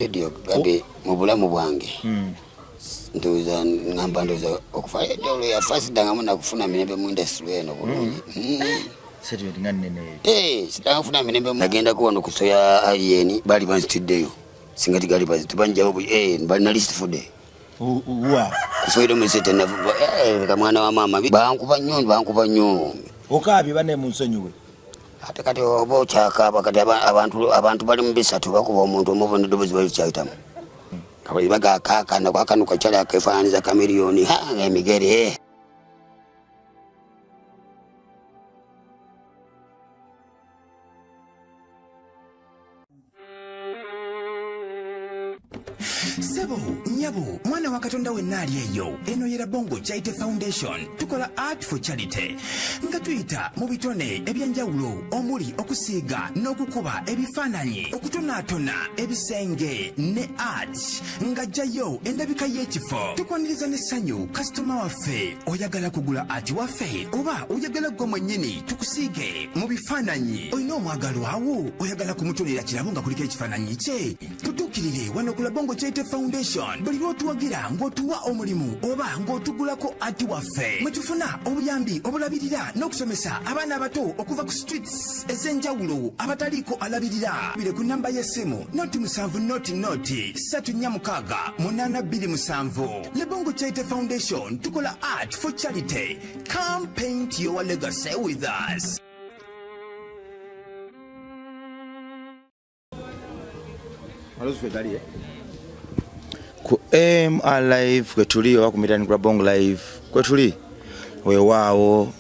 radio gabe mu bulamu bwange ndoza ngamba ndoza okufa radio ya fast danga muna kufuna mirembe mu industry eno bulungi settlement nganene sitanga kufuna mirembe nagenda kuwano kusoya alien bali banstiddeyo singati gali bazitubanja bali na list for day wa kusoyero mesete na kamwana wa mama bankuba nnyo okabi bane munsonyiwe ate kati obo chakaba kati abantu bali mbisatu bakuba omuntu omubone dobozi bali chaitamu kabali baga kaka na kwakanuka chala kefananiza kamilioni emigere Sebo, nyabo, mwana wa Katonda wenali eyo. Eno yera Bongo Chaite Foundation. Tukola art for charity. Nga tuyita mu bitone ebyanjawulo omuli okusiiga n'okukuba ebifaananyi okutonaatona ebisenge ne art nga jjayo endabika y'ekifo. Tukwaniriza n'essanyu kasitoma waffe oyagala kugula art waffe oba oyagala gwe mwennyini tukusiige mu bifaananyi. Olina omwagalo awo oyagala kumutonera kirabo nga kuliko ekifaananyi kye. Tutuukirire wano ku Bongo Chaite Foundation. Buli lw'otuwagira ng'otuwa omulimu oba ng'otugulako ati waffe mwe tufuna obuyambi obulabirira n'okusomesa abaana abato okuva ku streets ez'enjawulo abataliiko alabirira. Bire ku namba y'essimu noti 7 noti 346 Le Bongo Chaite Foundation tukola art for charity. Come paint your legacy with us. ku live kwetuli oba kumitani kwa Bongo live kwetuli weewaawo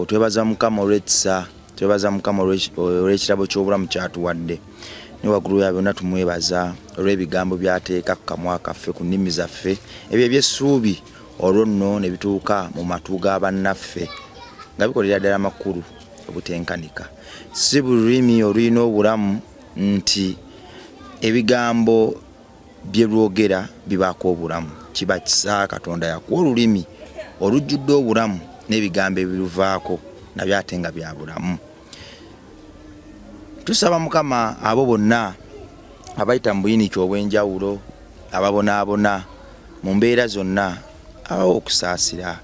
twebaza mukama olw'ekisa twebaza mukama olw'ekirabo ky'obulamu kyatuwadde ne waggulu ya byonna tumwebaza olw'ebigambo byateeka ku kamwa kaffe ku nnimi zaffe ebyo eby'essuubi olwo nno ne bituuka mu matu ga bannaffe nga bikolera ddala makulu obutenkanika. Si buli lulimi olulina obulamu nti ebigambo bye lwogera bibaako obulamu. Kiba kisa Katonda yakuwa olulimi olujjudde obulamu n'ebigambo ebiruvaako nabyo ate nga bya bulamu. Tusaba Mukama abo bonna abayita mu buyinike obw'enjawulo ababonaabona mu mbeera zonna abawo okusaasira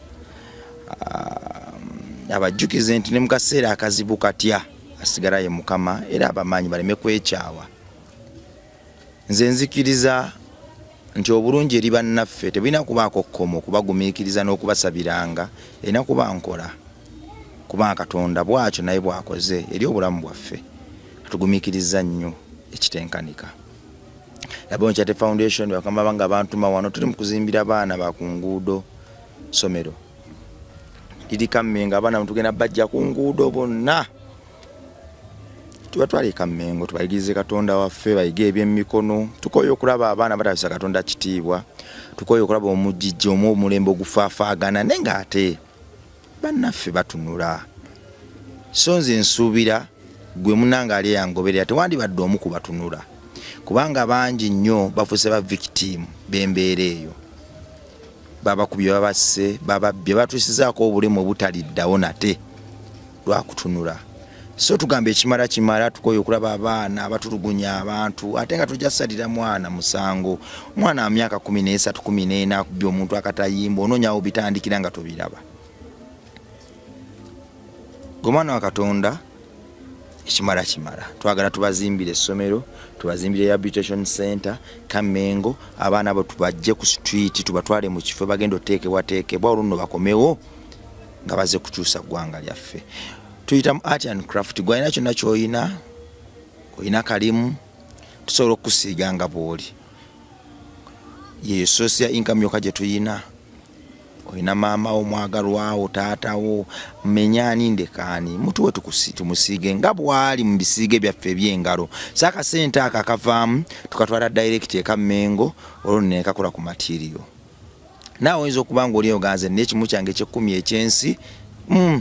abajjukize nti ne mu kaseera akazibu katya asigala ye Mukama era abamanyi baleme kwekyawa. Nze nzikiriza nti obulungi eri bannaffe tebulina kubaako kkomo kubagumiikiriza n'okubasabiranga erina kuba nkola kubanga Katonda bw'akyo naye bw'akoze eri obulamu bwaffe atugumiikiriza nnyo ekitenkanika. La Bongo Chaite Foundation bakamba banga bantuma wano tuli mu kuzimbira abaana ba ku nguudo somero liri Kammengo abaana mutugenda bajja ku nguudo bonna tubatwale Kammengo tubayigirize Katonda waffe bayige eby'emikono tukoye okulaba abaana batayisa Katonda kitiibwa tukoye okulaba omujijjo omulembe ogufaafaagana nenga ate bannaffe batunula. So nze nsuubira gwe munanga ali yangoberera tewandibadde omu kubatunula kubanga bangi nnyo bafuuse ba victim b'embeera eyo babakubye babasse bababbye batuusizaako obulemu obutaliddawo nate lwakutunula. So tugambe ekimala tukoye okulaba abaana abatulugunya abantu ate nga tujja salira mwana musango mwana wa myaka 13 14 akubye omuntu akatayimba ononyawo bitandikira nga tobiraba. Gomwana wa Katonda ekimala twagala tubazimbire essomero tubazimbire rehabilitation center Kammengo abaana abo tubajje ku street tubatwale mu kifo bagenda oteekebwa olunno bakomewo nga baze kukyusa ggwanga lyaffe. Tuyita art and craft gwalina kyonna ky'olina olina kalimu tusobola okusiiga nga bw'oli yeyo source ya income yokka gye tuyina. Olina maama wo mwagalwawo taatawo mmenyaani ndekaani mutuwe tumusiige nga bw'ali mu bisiige byaffe eby'engalo saaka sente ako akavaamu tukatwala direct Kammengo olwo nekakola ku material. Naawe oyinza okuba nga oli oganze n'ekimu kyange eky'ekkumi ekyensi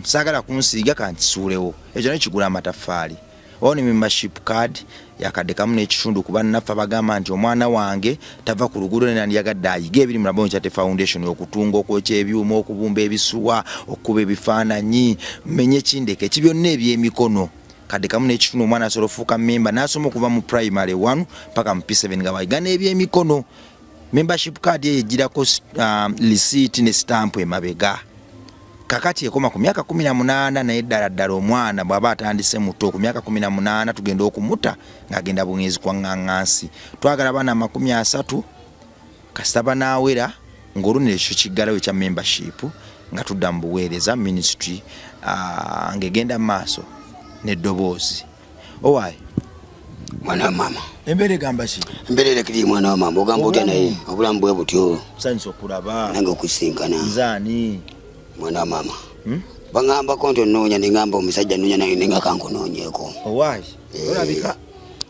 saagala kunsiiga kankisuulewo ekyo ne kigula amataffaali oni membership card yakadde kamu n'ekitundu kuba nnaffe abagamba nti omwana wange tava ku luguudo nenandiyagadde ayiga ebiri mu Bongo Chaite Foundation okutunga okwokya ebyuma okubumba ebisuwa okuba ebifaananyi mmenye kindeke ekibyonna eby'emikono kadde kamu n'ekitundu omwana asobola ofuuka memba n'asoma okuva mu primary 1 paka mu P7 nga bayiga n'ebyemikono. Membership card eyo ejjirako receipt ne stamp emabega. Kakati ekoma ku myaka 18 naye ddala omwana bw'aba atandise muto ku myaka 18 tugenda okumuta ng'agenda bungezi kwa ŋŋaŋŋansi. Twagala abaana 30 kasita banaawera ng'olunira ekyo kiggalawo ekya membership nga tudda mu buweereza ministry ng'egenda mu maaso n'eddoboozi. Owaayi mwana wa mama embeera egamba ki? embeera erekiri mwana wa mama ogamba otya naye obulamu bwe butyo nsanyusa okulaba nange okusinkana nzaani mwana wa mama bangambako nti onoonya nengamba omusajja noonya naye nenga kankunoonyeeko. Owaayi olabika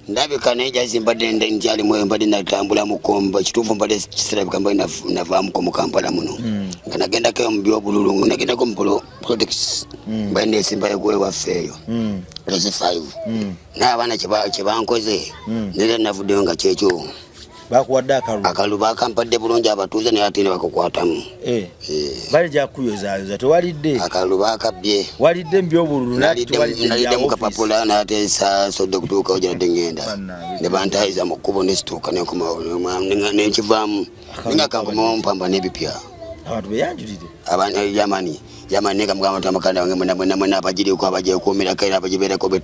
ndabika naye jazi mbadde nkyalimu mbadde natambula mu Kombo ekituufu mbadde kisirabika mbadde navaamuko mu Kampala muno nga nagendako mu byobululu nagendako mu politics mbadde neesimbayo gwewaffe eyo Resi 5 n'abaana kye bankoze nera navuddeyo nga kyekyo bakuwadde akalu bakampadde bulungi abatuuze naye ate ne bakakwatamu bali jakuyozaayoza tewalidde akalu bakabbye walidde mubyobululu nalidde mu kapapula n'ate sasodde kutuukawo gyeradde ngenda ne bantayiza mu kkubo nesituuka nenkivaamu ninga kankomawo mpamba n'ebipya abantu beyanjulire yamani nekamugamba nti amakanda wange mwena abagiriko abagyekumira kaira abagibeerako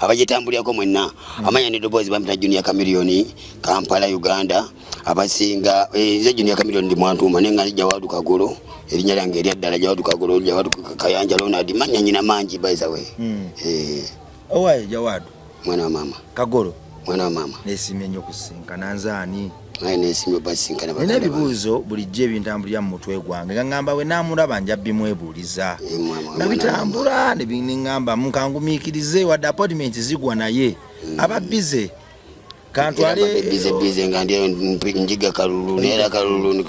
abagitambulirako mwenna amanya n'eddoboozi bampita Junior Chameleon Kampala Uganda abasinga nze Junior Chameleon ndi Mwantuma naye nga nzija Jawadu Kagolo erinnya lyange erya ddala Jawadu Kagolo Jawadu Kayanja Ronald manya nyina mangi by the way. Owaayi Jawadu mwana wa mama Kagolo mwana wa mama neesimye nnyo kusinkana nzaani nesimye basinkana nina ebibuuzo bulijjo ebintambulira mu mutwe gwange nga ngamba we naamulaba nja bimwebuuliza nga bitambula ne biŋŋamba mukangumiikirize wadde appointment zigwa naye aba bize kantwale bize nga ndiyo njiga kalulu neera kalulu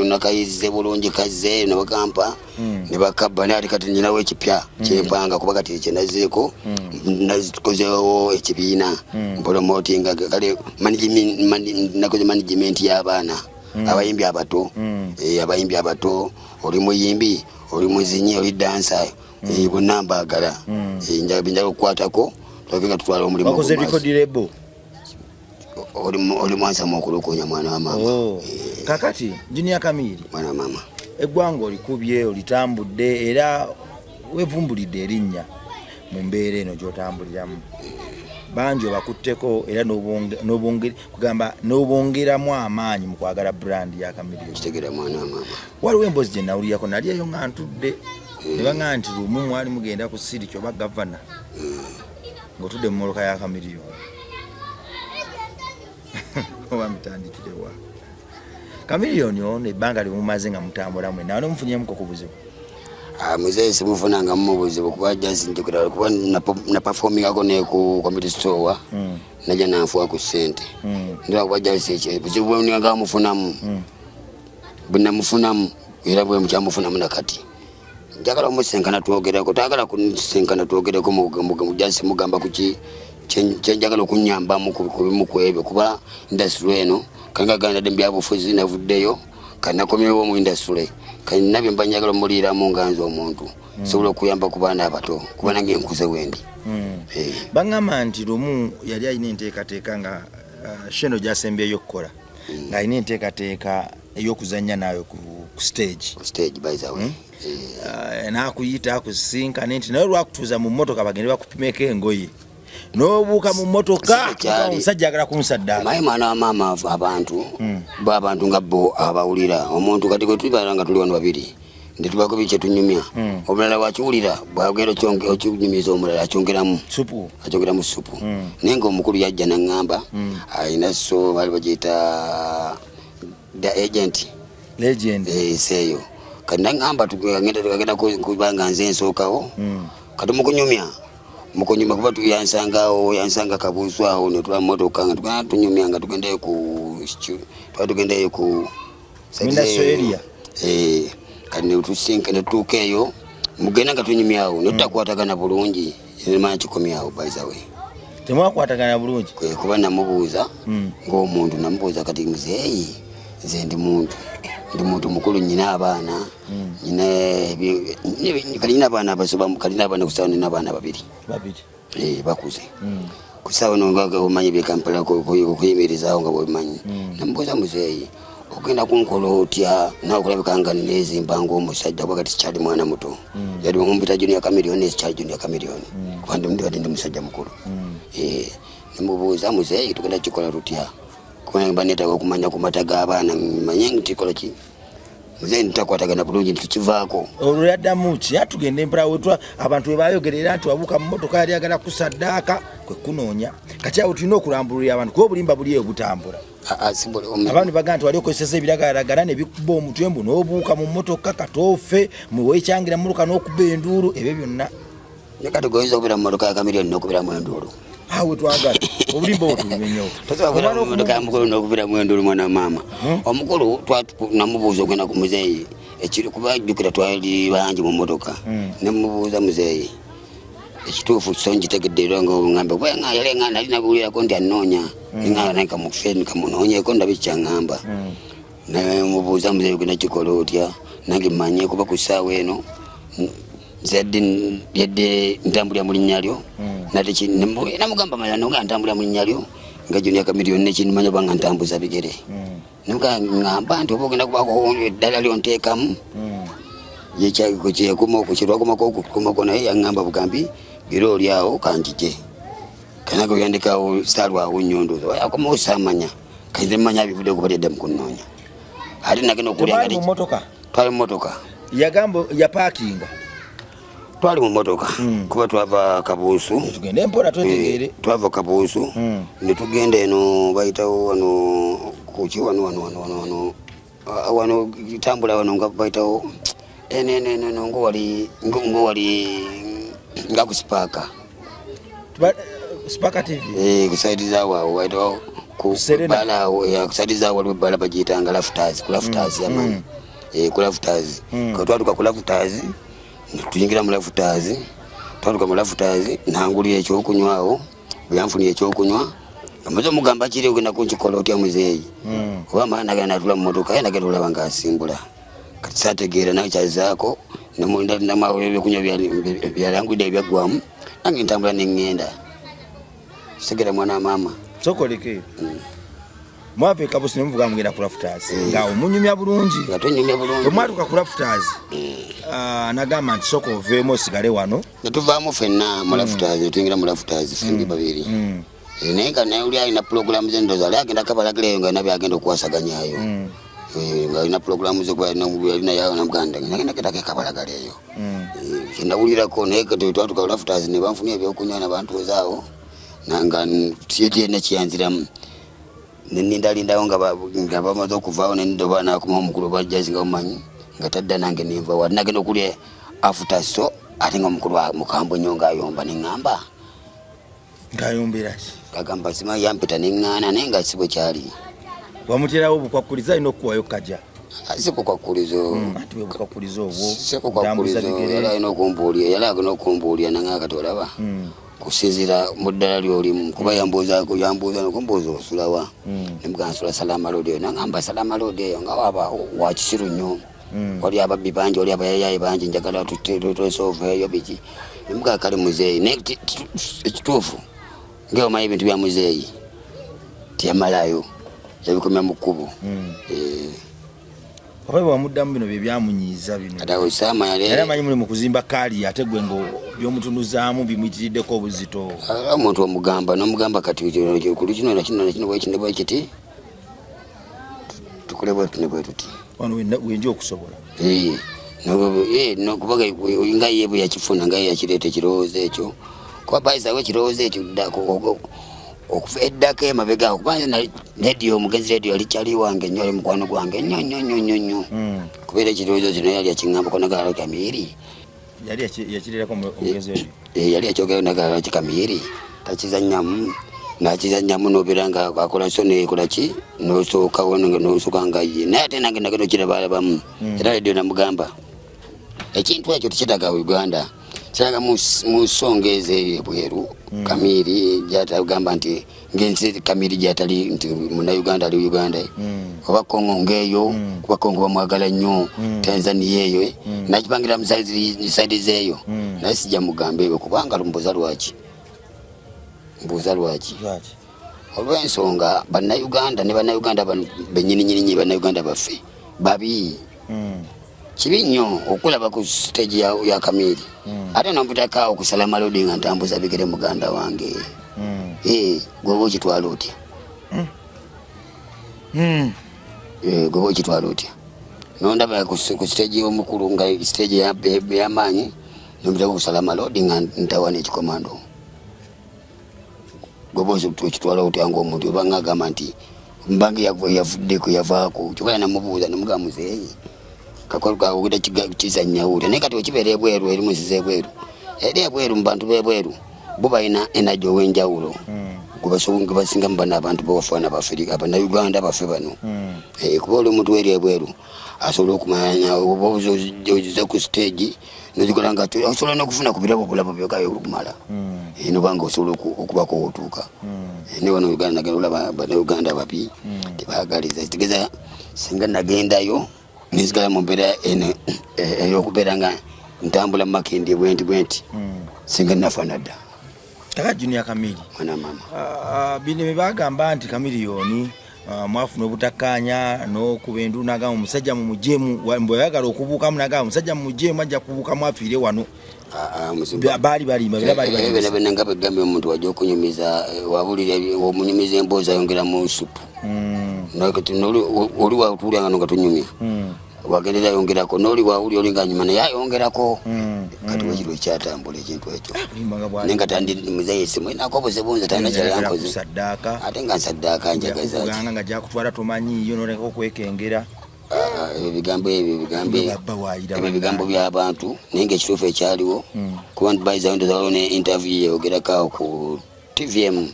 nakayize bulungi kazze ne bakampa ne bakabba naye ate kati nyinawo ekipya kyempanga kuba kati kyenazeeko nazikozeewo ekibiina promotinga kale nakoze management y'abaana abayimbi abato oli muyimbi oli muzinyi oli dansa bonna mbaagala njagala okukwatako tulabenga tutwala omulimu wakoze record label oli mwansa mukulukunya mwana wa mama. Kakati Junior Chameleon mwana wa mama eggwanga olikubye olitambudde era wevumbulidde erinnya mu mbeera eno gy'otambuliramu bangi obakutteko era n'obongeramu amaanyi mu kwagala brand ya Chameleon. Kitegera mwana wa mama waliwo emboozi gye nawulirako nali eyo nga ntudde ne baŋŋamba nti lumu mwali mugenda ku siri kyoba gavana ng'otudde mu mmotoka ya Chameleon oba mitandikirewa Chameleon ono ebbanga limumaze nga mutambula mwe nawe nomufunyemuko ku buzibu. Muzee simufunanga mu buzibu kuba jazi njogera kuba na performingako ne ku comedy store najja nanfuwa ku ssente ndira kuba jazi ekyo buzibu bwenanga mufunamu bunamufunamu era bwe mukyamufunamu nakati njagala omusenkana twogerako tagala kusenkana twogerako mu jazi mugamba kuki kyenjagala okunyamba mu kwebyo kuba industry eno kanga ganda by'abufuzi navuddeyo kanakomyewo mu industry kanabyo mba njagala omuliramu nganza omuntu sobola okuyamba ku baana abato kuba nange nkuze wendi. Baŋŋamba nti lumu yali alina enteekateeka nga Sheno gy'asembyeyo okukola ng'alina enteekateeka ey'okuzannya naawe ku stage by the way. N'akuyita akusinkane nti naye lwakutuuza mu mmotoka bagende bakupimeko engoye n'obuuka mu mmotoka omusajja agala kunsaddaala. Maye mwana wa mama abantu b'abantu nga bo abawulira omuntu kati gwe tulibala nga tuli wano babiri nditubako bikye tunyumya omulala wakiwulira bwagenda okinyumiza omulala akyongeramu supu naye nga omukulu yajja naŋŋamba alina so bali bagiyita the agent seeyo kati naŋŋamba tugenda kubanga nze ensookawo kati mukunyuma kuba yansanga kabuuswawo netula mmotoka nga tugenda tunyumya nga tugendeyo ku area kati netutuuka eyo mugenda nga tunyumyawo netutakwatagana bulungi emanya kikomyawo by the way. Temwakwatagana bulungi kuba namubuuza ng'omuntu namubuuza kati muzeeyi nze ndi muntu mukulu nyina abaana nyina abaana abasoba kalina abaana kusawa nina abaana babiri bakuze kusawa nongaga umanyi bye Kampala kuyimirizaho nga bwemanyi namubuuza muzeeyi ogenda kunkola otya nawe kulabikanga nezimbango omusajja bwakati kyali mwana muto yali omumpita junior chameleon ekyali junior chameleon kubandi ndi musajja mukulu namubuuza muzeeyi tugenda kikola tutya kubanga banetaga okumanya ku mata g'abaana manye nti kola ki muzeeyi ntakwatagana bulungi ntukivaako olwo yaddamu ki atugenda empala wetwa abantu webayogerera nti wabuuka mu motoka yali agala kusaddaaka kwe kunoonya kati awo tulina okulambulira abantu kuba obulimba buli eyo butambula abantu bagaa nti wali okozeseza ebiragalalagala ne bikuba omutwe mbu n'obuuka mu motoka katoofe muweekyangira muluka n'okuba enduulu ebyo byonna ne kati goyinza okubeera mu motoka ya Chameleon n'okubiramu enduulu awe twagala obulimba otubimenyewo tosobola mukulu n'okubiramu enduulu mwana maama omukulu namubuuza ogenda ku muzeeyi ekiri kuba jjukira twali bangi mu motoka nemubuuza muzeeyi ekituufu so nkitegedde era nga oŋŋambe kuba yali eŋŋanda nali nabuulirako nti annoonya eŋŋanda naye kamufeni kamunoonyeeko ndabe kyaŋŋamba nemubuuza muzeeyi ogenda kikola otya nange mmanye kuba ku ssaawa eno yadde ntambulira mu linnya lyo namugamba mala nga ntambulira mu linnya lyo nga Junior Chameleon nekindimanya banga ntambuza bigere ngamba nti oba ogenda kubako eddala lyonteekamu yekyekirwakomako naye yaŋŋamba bugambi biro olyawo kanjije kanage oyandikawo saalwawo nyondoza akomawo saamanya kaize mmanya bivudde kuba lyadda mukunoonya ate nagenda okulyanga twali mu motoka yagamba yapaakinga twali mu motoka kuba twava Kabuusu tugende empola twetegeere twava Kabuusu ne tugenda eno bayitawo wano kuki wano tambula wano nga bayitawo eno ngo wali nga ku Sparka TV kusaidiza awo bayitawo kubala kusaidiza awo bala bagiyitanga Lafters ku Lafters yamanyi ku Lafters ko twatuka ku Lafters tuyingira mu Lafters twatuka mu Lafters nangulira ekyokunywawo byanfuniye ekyokunywa amaze mugamba kiri ogenda kunkikola otya muzeeyi oba maana gana natula mu motoka ye nagenda olaba nga asimbula kati saategeera naye kyazaako nebyokunywa byalangwidde ebyaggwamu nange ntambula neŋŋenda segera mwana maama sokoleke mwava e Kabuusu nemuvuga mugenda ku Lafters nga omunyumya bulungi nga tonyumya bulungi omwatuka ku Lafters nagamba nti soka oveemu osigale wano netuvaamu ffenna mu Lafters netuyingira mu Lafters fembi babiri naye nga naye oli alina pulogulaamu ze ndoza ali agenda kabalagireyo nga alina byagenda okuwasaganyayo nga alina pulogulaamu ze alina yayo namuganda nagenda getako ekabalagaleeyo kyendawulirako naye twatuka ku Lafters ne banfunia ebyokunywa nabantuwezaawo nga siyetyena kiyanziramu nenindalindawo nga bamaze okuvaawo nendoba nakuma omukulu bajjazi nga omanyi nga tadda nange nenva wali nagenda okulya after so ate nga omukulu mukambwe nnyo ngaayomba neŋŋamba ngayombera ki kagamba sima yampita neŋŋaana naye nga si bwe kyali wamuterawo obukwakuliza alina okuwayo kajja sikukwakulizo bukwakuliza obwo sikukwakulizo yali alina okumbuulira nange akatolaba kusinzira mu ddala lyolimu kuba yambuuza nokumbuuza osulawa nemugamba nsula Salama Road eyo nagamba Salama Road eyo nga waba wakisiru nnyo wali ababbi bangi wali abayayayi bangi njagala tutesoveeyo biki nemugamba kale muzeeyi naye ekituufu ngaomanyi ebintu bya muzeeyi tiyamalayo yabikomya mu kkubo oba bwamuddamu bino byebyamunyiiza bino ate saamanya era amanyi muli mu kuzimba kaali ate gwe ngo byomutunuzaamu bimuyitiriddeko obuzito omuntu omugamba nomugamba kati kulu kino nakino bwekiti tukole bwe tuti wano wenja okusobola nokubaga nga ye bwe yakifuna nga ye yakireeta ekirowoozo ekyo kuba bayisawo ekirowoozo ekyo okuva eddako emabega kubanga rediyo omugenzi rediyo yali kyali wange nnyo ali mukwano gwange nnyo kubeera ekirowoozo kino yali yakiŋŋambako nagalalo Kamiiri yali yakirerako omugenzi rediyo yali yakyogera nagalalo Kamiiri takizannyamu nakizannyamu nobeera nga akola so nekola ki nosookawo nosooka nga ye naye ate nange nagenda okirabalabamu era rediyo namugamba ekintu ekyo tekitaga Uganda kiraga mu nsonga ezo ebweru Kamiiri gyatagamba nti ngensi Kamiiri gyatali nti munnauganda ali Uganda oba Kongo ngeeyo kuba Kongo bamwagala nnyo Tanzania eyo nakipangira musaidi zeeyo naye sijja mugamba ebyo kubanga lumbuza lwaki mbuuza lwaki olw'ensonga bannayuganda ne bannayuganda bennyininyini bannayuganda baffe babi kibi nnyo okulaba ku stage ya Kamiri ate nombutakaawo okusala malodi nga ntambuza bigere muganda wange gwe okitwala otya gwe okitwala otya nondaba ku stage omukulu nga stage y'amaanyi nombutaka okusala malodi nga ntawana ekikomando gwe okitwala otya ng'omuntu oba ng'agamba nti mbange yavuddeko yavaako kyokala namubuuza nemugamba muzeeyi kakolukaogenda kizanyawulira naye kati okibeera ebweru eri muziza ebweru eri ebweru mu bantu b'ebweru bo balina enaji ow'enjawulo gwe basingamu bano abantu bewafaana baffe abannayuganda baffe bano kuba oli omuntu eri ebweru asobola okumanya oba ozize ku stage nozikola nga osobola n'okufuna ku birabo bulabo byokayo okumala nobanga osobola okubako wotuuka ne wano Uganda nagenda olaba bannayuganda babi tebaagaliza kitegeeza singa nagendayo nizigala mu mbeera ey'okubeera nga ntambula mu makindi bwenti singa nafaana dda taka Junior Kamiri mwana mama bino bebagamba nti Kamiliyoni mwafuna obutakkaanya n'okuba endu nagamba omusajja mu mujemu bweyagala okubuukamu nagamba omusajja mu mujemu ajja kubuukamu afiire wano baali balimba nga begambye omuntu wajja okunyumiza wabulira omunyumiza emboozi ayongeramu supu oli watuulyanga no nga tunyumya wagendera ayongerako n'oli wawuli olinga nyuma naye ayongerako kati wekiro ekyatambula ekintu ekyo naye nga tandimuzayesimu enako obuzebunze talina kyalyankoze ate nga nsaddaaka njagazaki nga gyakutwala tomanyiiyo noleka okwekengera ebyo bigambo by'abantu naye ngaekituufu ekyaliwo kuba ntibayizawo ndozawaliwo ne interview yeyogerako ku TVM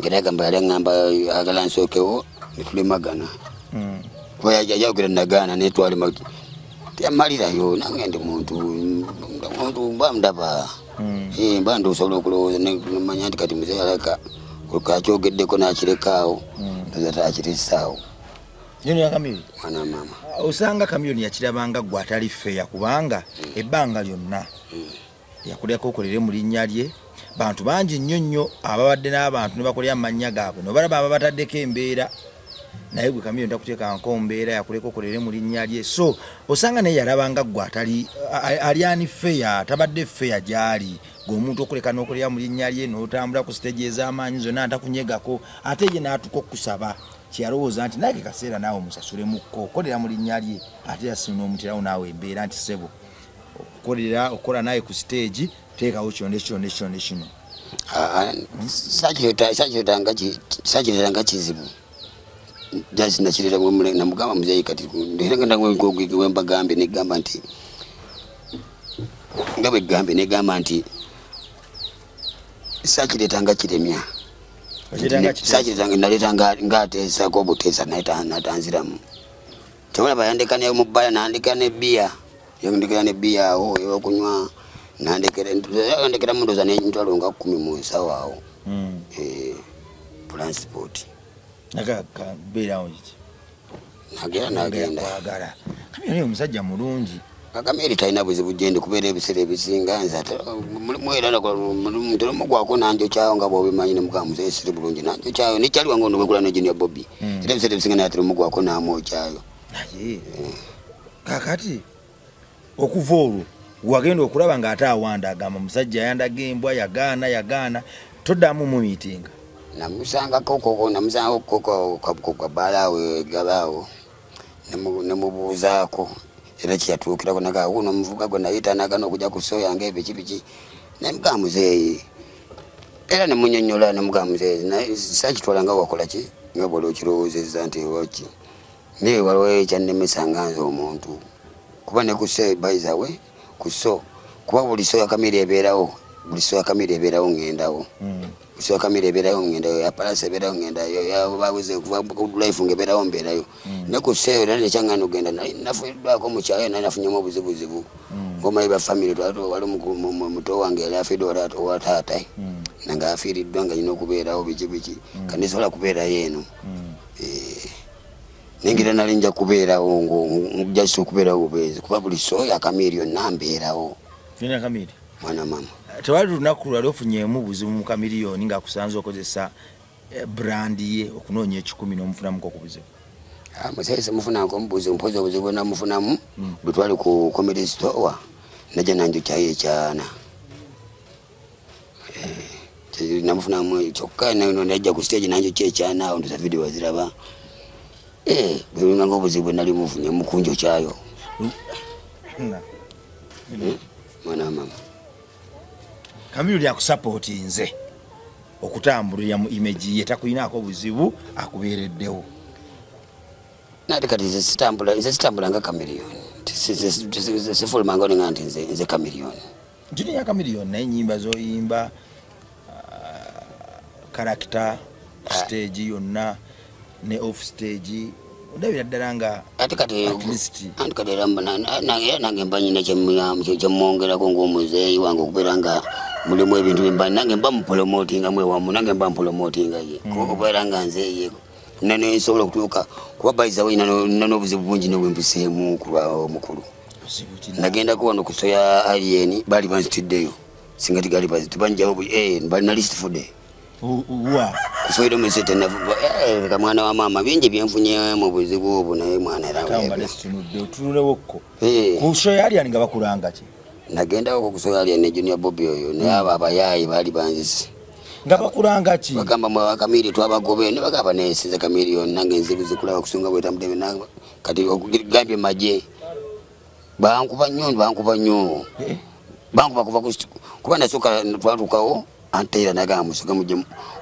ngeragamba yali aŋŋamba agala nsookewo netulemagana kuba yayogera nagaana netwale teyamalirayo nange ndi muntu mba ndaba mba ndosobola okulowooza nemanya nti kati muzeeyi alaka kakyogeddeko nakirekaawo ndoza takiresaawo Junior Kamiri mwana mama osanga Kamiliyoni yakirabanga gwe atali feya kubanga ebbanga lyonna yakuleko okolere mu linnya lye bantu bangi nnyo ababadde n'abantu ne bakolera amannya gaabwe nobalaba ababataddeko embeera naye gwe Kamiliyoni takuteeka nko mbeera yakuleko okolere mu linnya lye so osanga naye yalabanga gwe atali alyani feya tabadde feya gyali gwe omuntu okuleka n'okolera mu linnya lye n'otambula ku stage ez'amaanyi zonna atakunyegako ate ye n'atuka okusaba kyalowooza nti naye kaseera naawe omusasule mukko okolera mu linnya lye ate yasina omuterawo naawe embeera nti sebo okola naye ku stage teekawo kyonde kino sakireetanga kizibu jasi nakireta namugamba muzeeyi kati wembagambye negamba nti nga bwegambye negamba nti sakireetanga kiremya naletanga ngateesako obuteesa natanziramu tewalaba yandeka ne mubbala nandika nebbiya yandikira nebbiya awo eyokunywa nandekera mundoza nentwalo nga 10 mu nsawo awo transport nagenda Kamiliyoni omusajja mulungi Kamiri talina buzibu gyendi kubeera ebiseera ebisinga nze mulimugwako nanjokyayo nga bwobimanyi nemugamba muzeeyi siri bulungi nanjokyayo nekyaliwa nga onobekula ne Junior Bobby era ebiseera ebisinga naye atera omugwako namwokyayo naye kakati okuva olwo wagenda okulaba ng'ate awanda agamba omusajja yandaga embwa yagaana toddamu mu miitinga namusangako kwa balaawe gabaawo nemubuuzaako era kyeyatuukirako naga wuno omuvuga gwe nayita nagana okujja ku soo yange ebiki nemugamba muzeeyi era nemunyonyola nemugamba muzeeyi naye sakitwala nga wakola ki nga bwali okirowoozezza nti waki naye waliwo ekyannemesa nga nze omuntu kuba ne ku soo baizawe ku soo kuba buli soo ya Kamiri ebeerawo ngendawo so Kamiri ebeerayo ngendayo yapalasa ebeerayo ngendayo yabaweze kuva ku life ngebeerayo mbeerayo ne ku seo era nekyangana ogenda nafuddwako mu kyayo naye nafunyemu obuzibuzibu ngomanyi ba family wali muto wange yali afiiridde owa taata nga afiiriddwa nga nyina okubeerawo biki kandisobola kubeerayo eno nengera nali nja kubeerawo njasa okubeerawo bubeezi kuba buli soo ya Kamiri yonna mbeerawo Junior Kamiri mwana mama tewali lunaku lwali ofunyeemu buzibu mu Chameleone ng'akusanze okozesa brand ye okunoonya 10 n'omufunamuko ku buzibu. Musese mufunako omubuzibu mpozi obuzibu namufunamu bwe twali ku comedy store najja nanjo kyaye kyana. Namufunamu kyokka najja ku stage nanjo kyekyana awo ntuza video waziraba. Bwe nga obuzibu nali mufunye mukunjo kyayo. Mwana mama. Chameleone akusupport nze okutambulira mu image ye takulinaako obuzibu akubeereddewo. Nati kati nze sitambula nga Chameleone. Sifuluma nga olinga nti nze Chameleone. Njini ya Chameleone naye nyimba zoyimba character stage yonna ne off stage ndabira ddala nga ate kati artist. Anti kati nange mba nyina kyemwongerako ng'omuzeeyi wange okubeera nga mulimu ebintu bimba nange mba mupromotinga mwewamu nange mba mupromotinga ye okubeera nga nzeeye nane nsobola okutuuka kuba bayiza wina n'obuzibu bungi n'obwempiseemu kulwa omukulu. Nagendako wano ku soya alien bali banzitiddeyo singa tigali tibanjawo bali na list for day kusoyera omusete navuba kamwana wa mama bingi byenfunye mu buzibu obwo naye mwana era tululewokko ku soya alien nga bakulanga ki. Nagendako ku soya alien ne Junior Bobby oyo naye abo abayayi bali banzisi nga bakulanga ki bagamba mu Chameleone twabagobe ne bagamba nesize Chameleone nange nzibuze kulaba kusunga bweta mudebe nanga kati okugambye maje bankuba nnyo bankuba kuva kuba nasoka twatukawo antera naga musoka mujje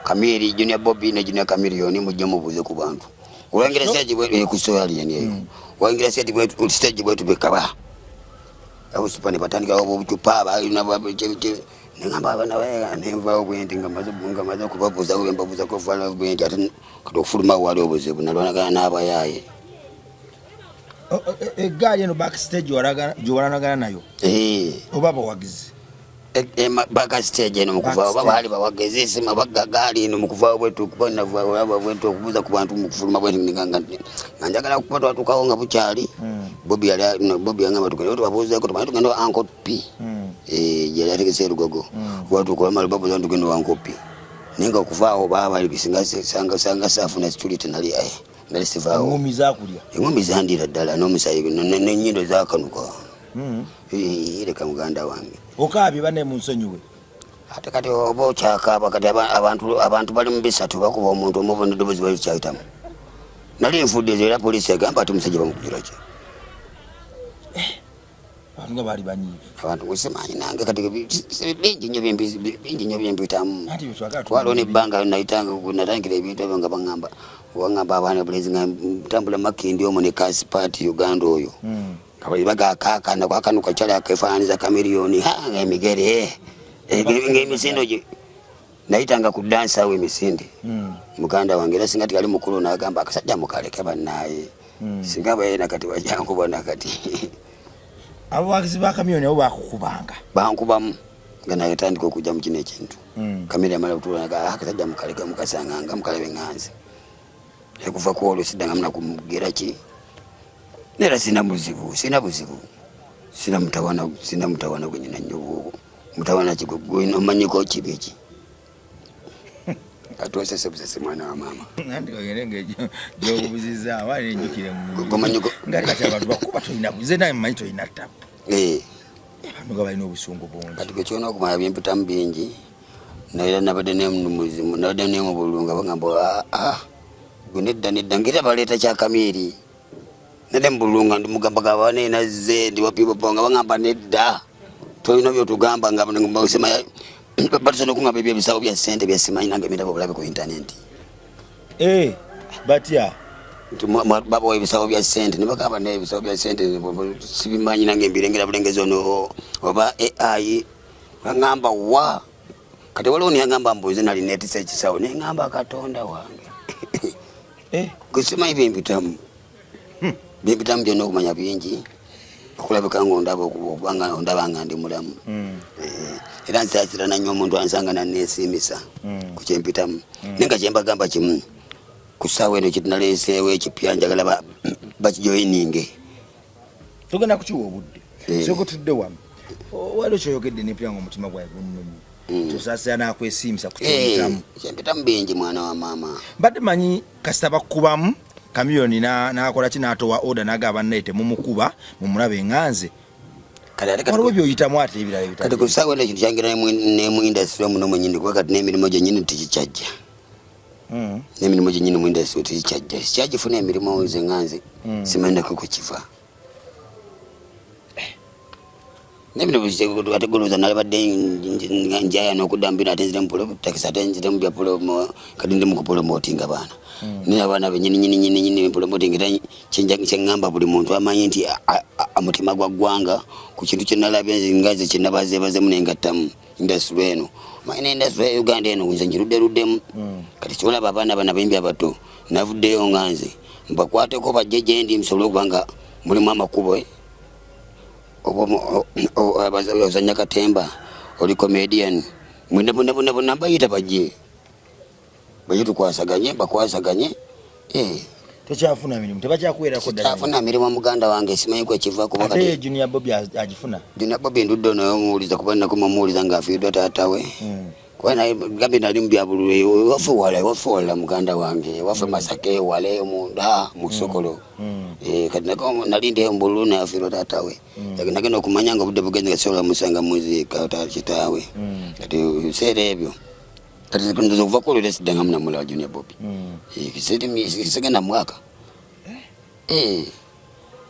Chameleone Junior Bobby ne Junior Chameleone mujje mubuze ku bantu owangira stage bwe ku soya alien yeyo owangira stage bwe stage bwe tubekaba abo sipane batandika obo bucupa balina babeche ngamba bana wega nemva obwenti ngamaze kubabuza kubembabuza ko fala obwenti ate katofuluma wali obuzibu nalwana n'abayaye. Egali no backstage jowanagana nayo obaba wagizi backstage no mukuva baba hali bawagezi sima bagagali no mukuva bwetu kubona baba bwetu okubuza ku bantu mukufuluma bwetu njagala kupata tukawo nga bukyali Bobby yangamba tukende tubabuza ko tugenda Uncle P yali ategese lugogo watu kwa mali babu zantu gendo wankopi ninga kuvaaho baba ali bisinga sanga safu na security nali nali sivaaho ngumi zakulya ngumi zandira ddala no musayi n'ennyindo zakanuka ile kamuganda wange okabi bane munsonyiwe ate kati obo kyakaba kati abantu bali mu bisatu bakuba omuntu omubona dobozi bali kyayitamu nali nfudde era poliisi agamba ati musajja bamukujira ki nga bali banyivu abantu wesemanyi nange kati bingi nnyo byempitamu twaliwo nebbanga natangira ebintu ebyo nga wangamba abaana bulezi nga ntambula Makindi omwo ne Kasipati Uganda oyo kabali bagakakana kwakanuka kyali akefaananiza Chameleone emigere ng'emisinde gye nayitanga ku dansa awo emisinde muganda wange era singa tikali mukulu n'agamba akasajja mukaleke bannaye singa bayena kati wajankubona kati abo wagizi ba Chameleone abo bakukubanga bankubamu nga naye tandika okujja mu kino ekintu Chameleone amala kutula nga akasajja mukaleke mukasanganga mukalabe nganze ekuva ku olwo sidda nga muna kumugera ki nera sina buzibu sina mutawana gwe nyina nnyo mutawana kigwe nomanyiko kibi ki atosese busese mwana wa mama nandi kagerenge jo buziza wali njukire mu gomanyiko ngari kati abantu bakuba toyina buze naye manyito ina tap nuga balina obusungu bungi kati kwe kyona okumanya byempitamu bingi naye nabadde nemuzimu nabadde nemu bulunga bagamba nedda ngera baleeta kya Chameleone nede mbulunga ndimugamba gabane naze ndi wapibo bonga bangamba nedda toyino byo tugamba nga basema batusana kungamba ebyebisawo bya sente bya simanyi nange mirabo bulabe ku internet batya baba webisawo bya sente nibagamba nebisawo bya sente sibimanyi nange mbirengera bulengezo no oba AI bangamba wa kati waliwo niyagamba mbuze nali netisa ekisawo nengamba Katonda wange kusema byempitamu byonna okumanya bingi okulabika nga ondabanga ndi mulamu era nsaasirana nnyo omuntu ansanga naneesimisa ku kyempitamu nenga kyembagamba kimu ku ssaawa eno kitunaleeseewo ekipya njagala bakijoyininge tugenda kukiwa obudde soko tudde wamu waliwo kyoyogedde nepira ng'omutima gwawe gunnumye tosasira nakwesimisa ku kyomutamu kyempitamu bingi mwana wa maama mbadde manyi kasita bakubamu kamiyoni nakola ki n'atowa oda n'agaba naye temumukuba mumulaba eŋŋanze waliwo byoyitamu ate ebirala kati kusaawa eno ekintu kyangira ne mu industry muno mwenyini kuba kati n'emirimu gyennyini tekikyajja n'emirimu gyennyini mu industry tekikyajja sikyagifuna emirimu zeŋŋanze simanyako kukiva n'emirimu ategoloza nalabadde njaya n'okudambira ate nzire mupolo takisi ate nzire mubya polo kati ndi mukupolomootinga baana naye abaana benyininyininyini polomoting era kyeŋŋamba buli muntu amanyi nti omutima gwa ggwanga ku kintu kyenalabye ngaze kyenabazeebazemu nengattamu industry eno manyi n'industry ya Uganda eno nze njirudderuddemu kati kyolaba abaana bana bayimbi abato navuddeyo nga nze mbakwateko bajje gye ndi musobole okuba nga mulimu amakubo ozanya katemba oli comedian mwine bonna bayita bajje tukwasaganye bakwasaganye tokyafuna mirimu tebakyakuweerako afuna mirimu muganda wange simanyi kwekivaako ate Junior Bobby agifuna Junior Bobby ndudde naye omuwuliza kuba nakumamuwuliza ng'afiiddwa taatawe kuba naye gambe nali mubyabulule wafe muganda wange wafe Masake wale munda mu Sokolo kati nali ndi mbululu naye afiiddwa taatawe nagenda okumanya nga obudde bugenze gasobola musanga muziika kitaawe kati biseera ebyo kati ndoza okuva ku olwera sidda nga munamula wa Junior Bobby kisegenda mwaka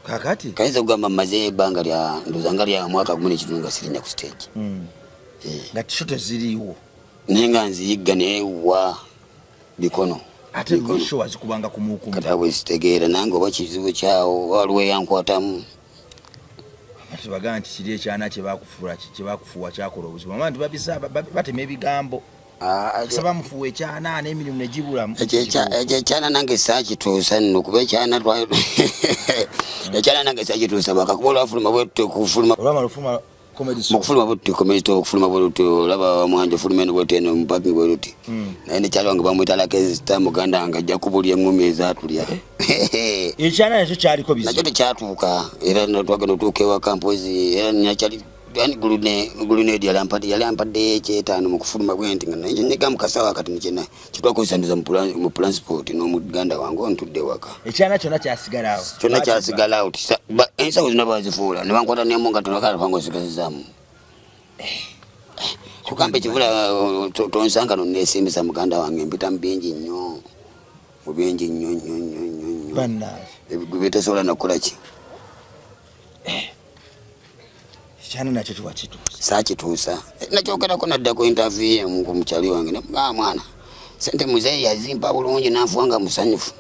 kakati kayinza kugamba mmaze ebbanga lya ndoza nga lya mwaka gumu n'ekitundu nga sirinya ku stage nga tishote ziriiwo naye nga nziyigga neewa bikono ate show wazikubanga kumukumu kati abwe zitegeera nange oba kizibu kyawo waliwo eyankwatamu baga nti kiri ekyana kyebakufuwa kyakola obuzibu ama nti babisa batema ebigambo saba mufuwa ekyana n'emirimu negibulamu ekyana nange saakituusa nno kuba ekyana nange saakituusa bakakubola bafuluma bwekufuluma mukufuluma bwetuti komedi okufuluma bwetuti olaba mwanje ofuluma eno bwetuti eno mupakingi bwetuti naye nekyalo wange bamwitalako ezita muganda wange ajja kubulya eŋŋumi ezatulya ekyana nakyo kyaliko bizibu nakyo tekyatuuka era twagenda otuuka ewaka mpozi era nakyali yani gulunedi yali ampadde ekyetaano mu kufuluma bwenti nga nega mukasawa kati nikyena kitwakozesandiza mu transport n'omuganda wange ontudde waka ekyana kyonna kyasigalawo kyonna kyasigalawo ensawo zina bazifuula ne bankwata nemu nga tonakala fange osigazizaamu kugamba ekivula tonsanga nonesimbisa muganda wange mpita mubingi nnyo mubingi nnyo bitesobola nakukolaki kyana nakyo tiwakituusa saakituusa nakyogerako nadda ku interview ku mukyali wange nemugaa mwana sente muzeeyi yazimpa bulungi nanfuwanga musanyufu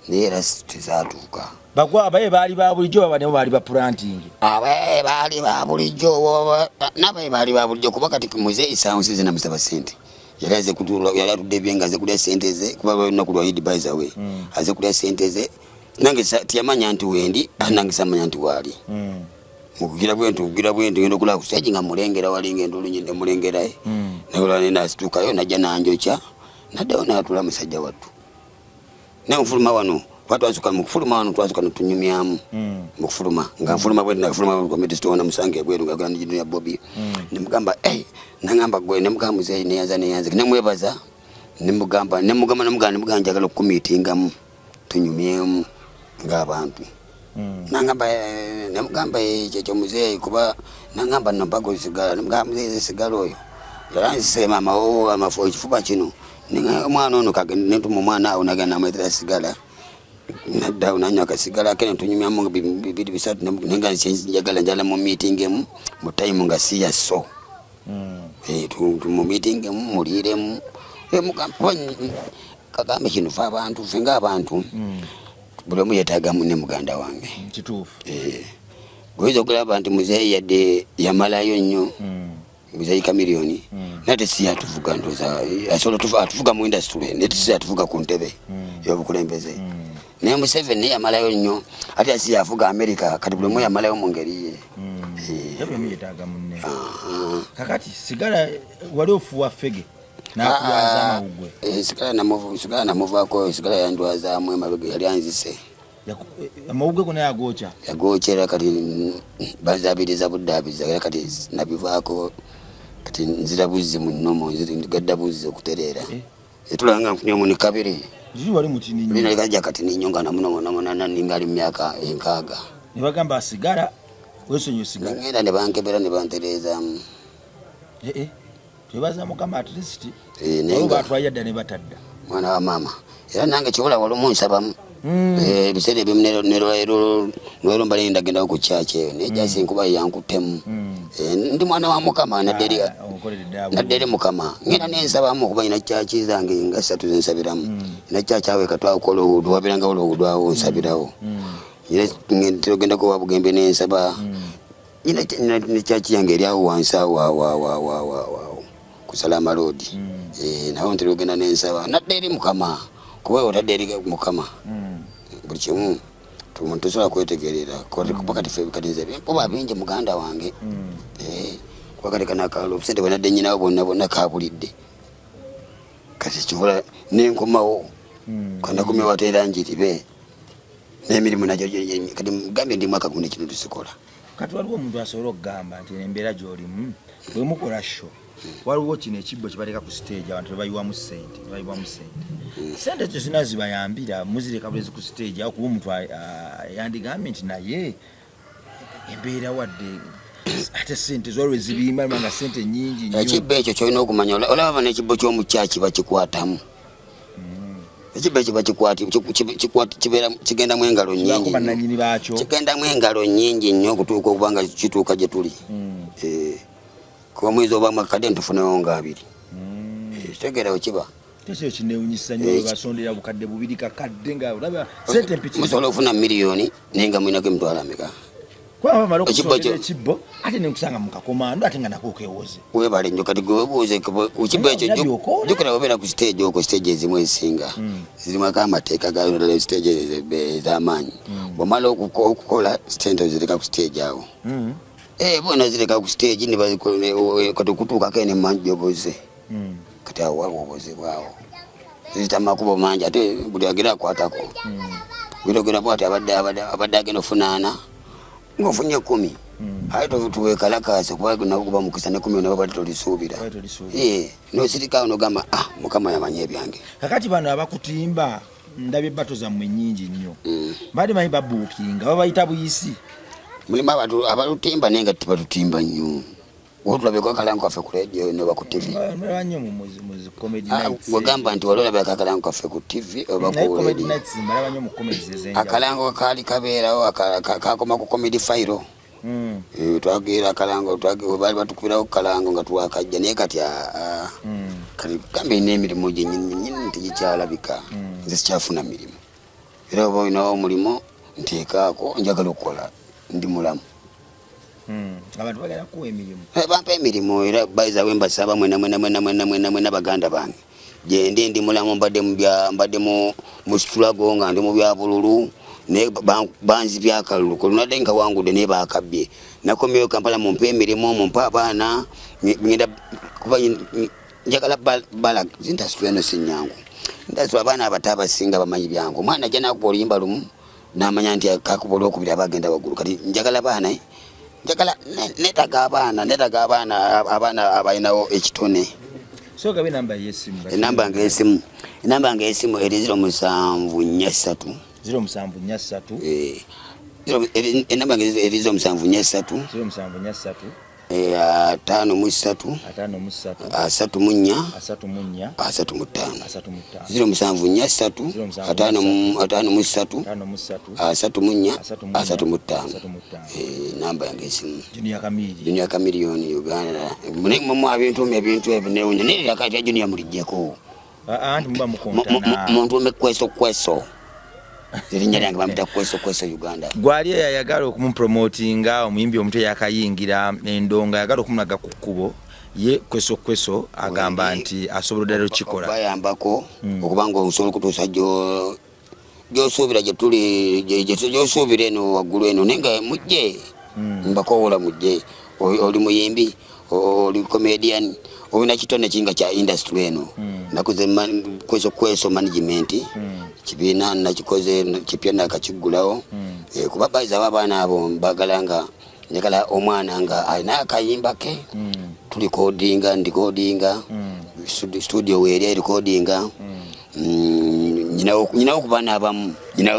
naye era tezaatuuka bagwa abaye baali ba bulijjo baba nabo baali ba planting abaye baali ba bulijjo nabaye baali ba bulijjo kuba kati muzeeyi saawunsi ze namusaba sente yali aze kutuula yali atudde ebyenga aze kulya sente ze kuba lunaku lwa Eid by the way aze kulya sente ze nange tiyamanya nti wendi nange samanya nti waali mukugira bwentu ngendo kula kusaji nga mulengera walinga endulu nyinde mulengeraye nakola nenda asitukayo najja nanjocha naddawo natula musajja wattu ne mfuluma wano twasuka mukufuluma wano twasuka tunyumyamu mukufuluma nga mfuluma bwe nafuluma komedi stone musange bweru nga kandi Junior Bobby nimugamba nangamba gwe nemugamba muzeyi neyanza nemwebaza nimugamba namuganja njagala okumitingamu tunyumyemu ng'abantu namugamba ekyo muzeeyi kuba nangamba nampaga sigala namugamba muzeeyi sigala oyo yalanzise maama amafu ekifuba kino omwana ono netuma omwana awo nagenda namwetera sigala naddawo nanywa akasigala ake netunyumyamu bibiri bisatu nenga njagala njala mu meeting emu mu time nga si yaso mu meeting emu muliiremu kagambe kino fe abantu fe ng'abantu buli omu yeetaagamu ne muganda wange kituufu goyinza okulaba nti muzeeyi yadde yamalayo nnyo muzeeyi Kamiliyoni naye tesi yatuvuga ndoza asobola atuvuga mu industry naye tesi yatuvuga ku ntebe y'obukulembeze naye Museveni naye yamalayo nnyo ate yasi yavuga America kati buli omu yamalayo mu ngeri ye buli omu yeetaagamu nne kakati sigala wali ofuwa fege nakuwaza amawugwe sigala namuvaako sigala yandwazaamu emabega yali anzise amawugwe gonna yagocha yagochera kati bazabiriza buddaabiriza era kati nabivaako kati nzira buzzi munomo gadda buzzi okutereera etulanga nfunye muni kabiri ziri wali mutini nnyo bina kajja kati ninyonga namunomonamona ningali myaka enkaaga ne bagamba asigala wesonyo sigala ngenda ne bankebera ne bantereezaamu twebaza mukama at least naye batwalya dda ne batadda mwana wa maama era nange kibula walumu nsabamu ebiseera ebimu nolwo mbale ndagenda ku kyaki eyo naye jasi enkuba yankutemu ndi mwana wa mukama nadde eri mukama ngenda nensabamu okuba ina kyaki zange nga 3 zensabiramu ina kyaki awe katwakola oluguudo wabirangawo oluguudo awo nsabirawo tirogenda kuba bugembe nensaba ne kyaki yange eri awo wansi awo kusalama road nawo ntirogenda nensaba nadde eri mukama kuba otadde eri mukama buli kimu tosobola kwetegerera pakati fe bikatinze kuba bingi muganda wange kuba kati kanakalo obusente bwenadde nyinawo bonna kabulidde kati kibula nenkomawo kanakumye wateera njiribe n'emirimu nagyo kati mugambye ndi mwaka guno ekintu tusikola kati waliwo omuntu asobola okugamba nti embeera gy'olimu bwe mukola sho waliwo kino ekibbo kibaleka ku stage abantu tebayiwamu ssente sente ekyo zina zibayambira muzireka bulezi ku stage awo kuba omuntu yandigambye nti naye embeera wadde ate sente zolwe zibimba nga sente nyingi nnyo ekibbo ekyo kyolina okumanya olaba n'ekibbo ky'omukyaki bakikwatamu ekibbo ekyo kigendamu engalo nyingi kigendamu engalo nyingi nnyo okutuuka okuba nga kituuka gye tuli kuba mwezi oba makadde ntufunewo nga 2 kitegeerawo kiba ekyo kinewunyisa nnyo basondera bukadde 2 kakadde nga olaba sente mpitirivu musobola okufuna miliyoni naye nga mwinako emitwalo ameka ekibbo ate nekusanga mukakomando ate nga nakokewoze webale nnyo kati gwewebuuze ku kibbo ekyo jukira obeera ku stage okwo stage ezimu ezisinga zirimu amateeka ga stage ez'amaanyi bwomala okukola sente ozireka ku stage awo bona zireka ku stage kati okutuukako ene manjoboze kati awo waliwo obuze bwawo ziyita makubo mangi ate buli agera akwatako gwirogera bwati abadde agenda ofunaana ng'ofunye 10 aye tuwekalakasa kuba nakuba mukisa ne 10 nabo bali tolisuubira nosirikaawo nogamba mukama yamanya ebyange kakati bano abakutimba ndabye bato zammwe nnyingi nnyo bali manyi babuukinga babayita buyisi mulimu abantu abalutimba naye nga tebatutimba nnyo otulabeko akalango kaffe ku radio noba ku tv wegamba nti wali olabeko akalango kaffe ku tv oba ku radio akalango kaali kabeerawo kakoma ku comedy file twagira akalango baali batukubirawo kalango nga tuwakajja naye kati kati gambe n'emirimu gyenyini tegikyalabika nze sikyafuna mirimu era oba olinawo omulimu nteekaako njagala okukola ndi mulamu abantu bagala kuwa emirimu bampa emirimu era bayizawe mbasaba mwena baganda bange gyendi ndi mulamu mbadde mu struggle nga ndi mu bya bululu naye banzi byakalulu kulunadde nga wangudde naye bakabbye nakomyeyo Kampala mumpa emirimu mumpa abaana ngenda kuba njagala bala zintasitula eno sinyangu ndasula abaana abato abasinga bamanyi byangu omwana ajja nakuba oluyimba lumu namanya nti kakuba olwokubiri abagenda waggulu kati njagala baana njagala netaga abaana abalinawo ekitone sogabe namba yesimu enamba nga esimu eri 0743 enamba nga eri 0743 5 3 34 namba yange esimu Junior Chameleone Uganda mulimu ebintu ebinewunya naye yakati Junior mulijjeko muntu omekweso erinnya lyange bamuyita kweso Uganda gwali yayagala okumupromotinga omuyimbi omutwe yakayingira endonga yagala okumulaga ku kkubo ye kweso agamba nti asobola ddala okikola bayambako okubanga osobola okutuusa gyosuubira gyosuubira eno waggulu eno naye nga mujje mbakowola mujje oli muyimbi oli comedian olina kitone kinga kya industry eno nakoze kweso management kibiina nakikoze kipya nakakigulawo kuba bayiza abaana abo mbagalanga njagala omwana nga alina akayimba ke ndikodinga studio weeri recordinga nyinawo ku baana abamu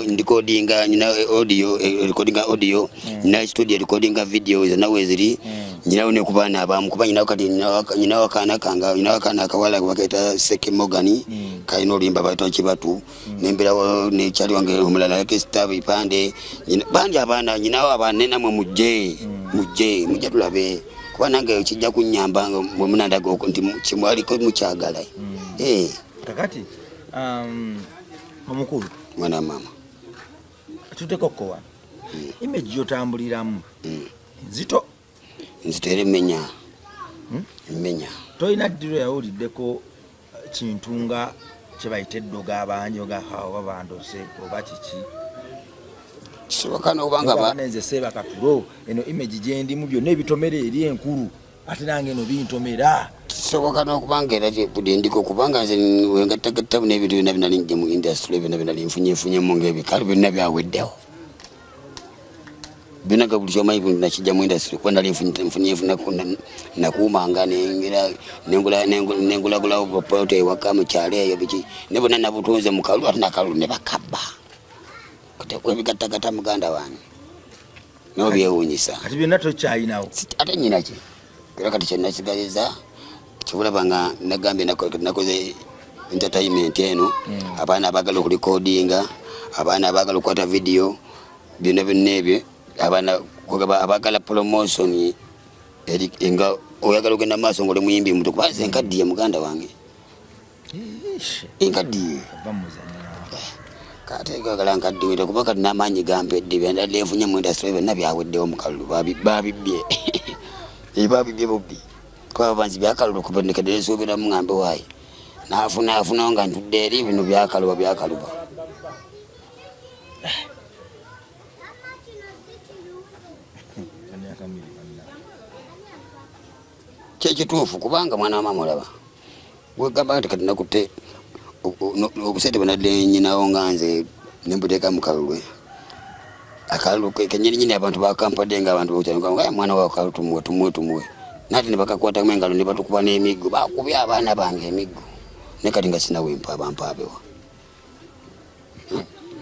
ndikodinga nyina audio recordinga audio nyina studio recordinga videos nawe ziri nyinawo ne ku baana abamu kuba nyinawo kati nyinawo kana kanga nyinawo kana kawala bakaita Seke Mogani kaino limba baito kibatu nembera ne chali wange omulala yake stab ipande bandi abaana nyinawo abanena mujje tulabe kuba nange kijja kunyamba mu munandago nti kimwali ko mukyagala kakati omukulu mwana mama tutekokko image yotambuliramu nzito menya toyina ddiro yawuliddeko kintu nga kyebayita eddoga abanyoga awo bandose oba kiki kisoboka n'obanga banenze seba katulo eno image gyendimu byonna ebitomere eri enkulu ate nange eno bintomera kisoboka n'okubanga era ndiko kubanga nze wengatagatta n'ebintu byonna binalinje mu industry byonna binalinfunyefunyemu ng'ebikalu byonna byaweddewo byonna ga buli kyomanyi nakijja mu industry kuba nalinfunyefunako nakuumanga nengulagulawo pote ewaka mu kyalo eyo biki ne bonna nabutunze mu kalu ate nakalu ne bakabba ebigattagatta muganda wange nobyewuunyisa kati byonna tokyayinawo ate nyinaki era kati kyenasigaliza kibulaba nga nagambye nakoze entertainment eno abaana abagala okulikodinga abaana abagala okukwata video byonna ebyo abaana abagala promotion nga oyagala ogenda maaso ng'oli muyimbi muto kuba nze nkaddiye muganda wange nkaddiye kate gagala nkaddiwire kuba kati n'amaanyi gampedde byandadde enfunye mu industry byonna byaweddewo mu kalulu babibbye babibye bubbi kuba banzi byakalulu kubendekedde nsuubira mu ngambe waayi naafunawo nga ntudde eri bino byakaluba kyekituufu kubanga mwana wamama olaba wegamba nti kati nakutte obusente bwenadde nyinawo nga nze nembuteeka mu kalulwe akalulu kenyininyini abantu bakampadde nga abantu bautangaa mwana wawe kalu tumuwe nati ne bakakwatamu engalo ne batukuba n'emiggo bakubya abaana bange emiggo ne kati nga sinawempaaba mpaabewa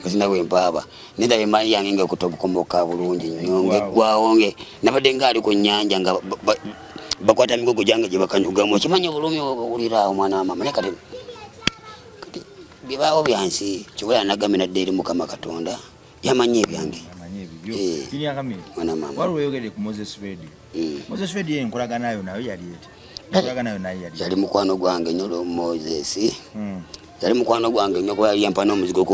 sinawempaaba nendaba emaali yange nga okutobukomoka bulungi nnyo ngeggwawo nge nabadde ngaali ku nnyanja nga bakwata migogo gyange gye bakanyugamu okimanyi obulumi owuliraawo mwana wa mama ne kati bibaawo byansi kibula nagambe nadde eri Mukama Katonda yamanyi ebyange waliwo oyogedde ku Moses Radio Moses Radio enkolaganayo nayo yali yali mukwano gwange nnyo Moses yali mukwano gwange nnyo kuba yali yampa n'omuzigo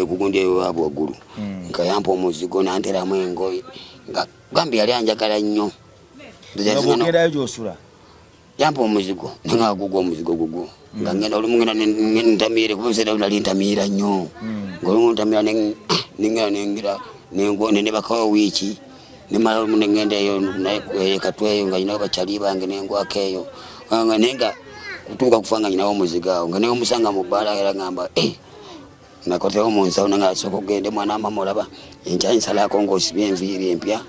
kugundi eyo abo waggulu nga yampa omuzigo nanteramu engoye nga gambi yali anjagala nnyo ogerayo gyosula yampa omuzigo nga gugwo omuzigo gugwo nga ngenda olumugenda ntamire kuba biseera nali ntamiira nnyo ng'olumu ntamira nengera nebakawo wiiki nemala olumu nengenda eyo katweyo nga nyinawo bakyali bange nengwako eyo nenga kutuuka kufa nga nyinawo omuzigo awo nga neomusanga mu bbaala era ngamba nakotewo mu nsawo nanga asooka ogende mwana wamama olaba enkya nsalako ng'osibye enviiri empya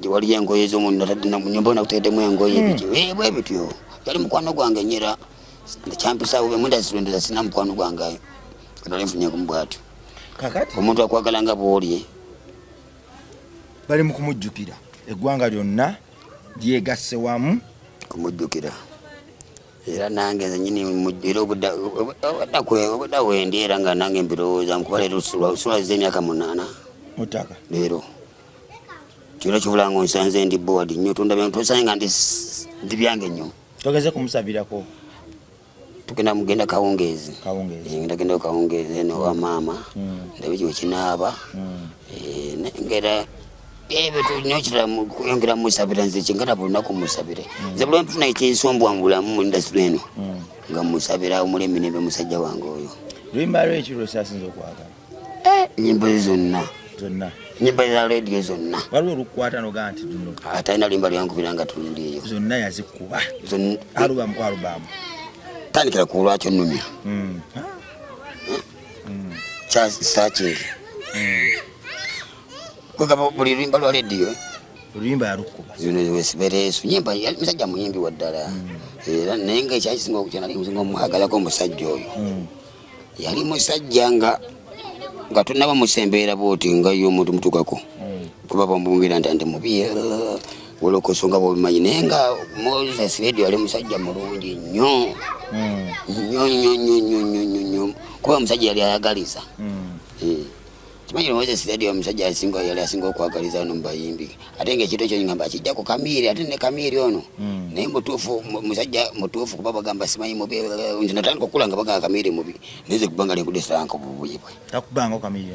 waliyo engoye ez'omunyumba nakuteeddemu engoye biki bwe bityo yali mukwano gwange nyera kyampisawo bemundazirondeza sina mukwano gwange ayo katali nfunyeku bwatyo kakati omuntu akwagala nga bw'oli bali mu kumujjukira eggwanga lyonna lyegasse wamu kumujjukira era nange zenyini era obudda wendi era nga nange mbirowooza nkuba leero sulwaziza emyaka 8 mutaka leero kiro kibulanga onsanze ndi board nnyo tosange nga ndi byange nnyo togeze kumusabirako mugenda kawungeezi ndagenda kawungeezi eno wa maama ndabe kiwe kinaaba ngera ebyo tunyokira kuyongera musabira nze kingana bulunaku musabire nze buli mpufuna ekyensombwa mu bulamu mu industry eno nga musabira omulemi nebe musajja wange oyo lwimba lwekiro kyasinza okwagala nyimbo zonna nyimba za radio zonna waliwo olukwata noga nti duno atalina limba lyankubira nga tulindiyo zonna yazikuba alubamu ku alubamu tandikira ku lwakyo nnumya searching kwegamba buli lwimba lwa radio oluyimba yalukuba zino wesibereeso nyimba musajja muyimbi wa ddala era naye nga ekyakisinga okukyana musinga omwagalako omusajja oyo yali musajja nga tunaba musembeera bwoti nga yo omuntu mutukako kuba bamubwira nti mubi wolokoso nga bwobimanyi naye nga Moses Radio yali musajja mulungi nnyo nnyo kuba musajja yali ayagaliza kimanyi Moses Radio musajja yali asinga okwagaliza wano mubayimbi ate ngaekito ekyo ngamba kijja ku Kamiri ate ne Kamiri ono naye mutuufu musajja mutuufu kuba bagamba simanyi mubi nti natandika okula nga bagamba Kamiri mubi neze kubanga lenkudesiranka bubuyibwe takubanga Kamiri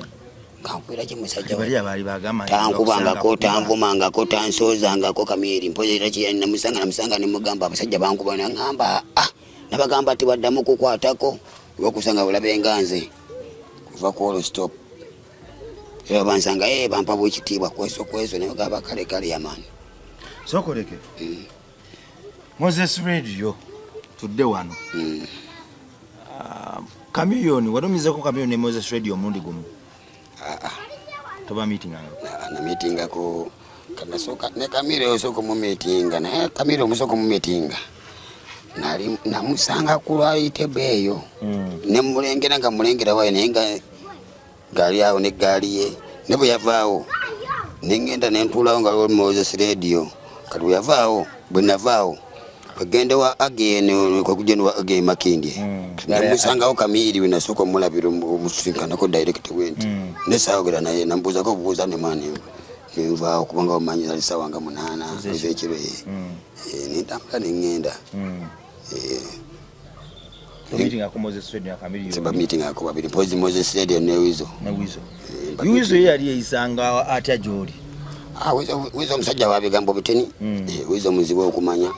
kampira kimusajja bali abali bagamba tankubangako tanvumangako tansozangako Kamiri mpozi era kiyani namusanga ne mugamba abasajja bankuba nangamba nabagamba ati baddamu kukwatako okusanga bulabe nganze kuva ku all stop era bansanga bampa bwekitiibwa kweso naye gaba kale yamani sokoleke Moses Radio tudde wano Kamiliyoni walumizeko Kamiliyoni ne Moses Radio omundi gumu toba meeting na meeting ako kana soka ne Kamiro osoko mu meeting na Kamiro musoko mu meeting nali namusanga kulwaite beyo ne mulengera nga mulengera wayo nenga gali yawo ne gali ye ne bwe yavaawo nengenda nentulawo nga Moses Radio kati yavaawo bwe navaawo bagenda wa again kwa kujeni wa again Makindye namusangawo Kamiri we nasoko mulabiro omusinkana ko direct went ne sawogera naye nambuza ko buuza ne mani nva okubanga omanyi ali sawanga munana ezekiro ni tamka nengenda meeting ako Moses Radio ya Kamiri seba meeting ako babiri pozi Moses Radio ne wizo yuizo yali yisanga atya joli wizo musajja wabigambo biteni wizo muzibu okumanya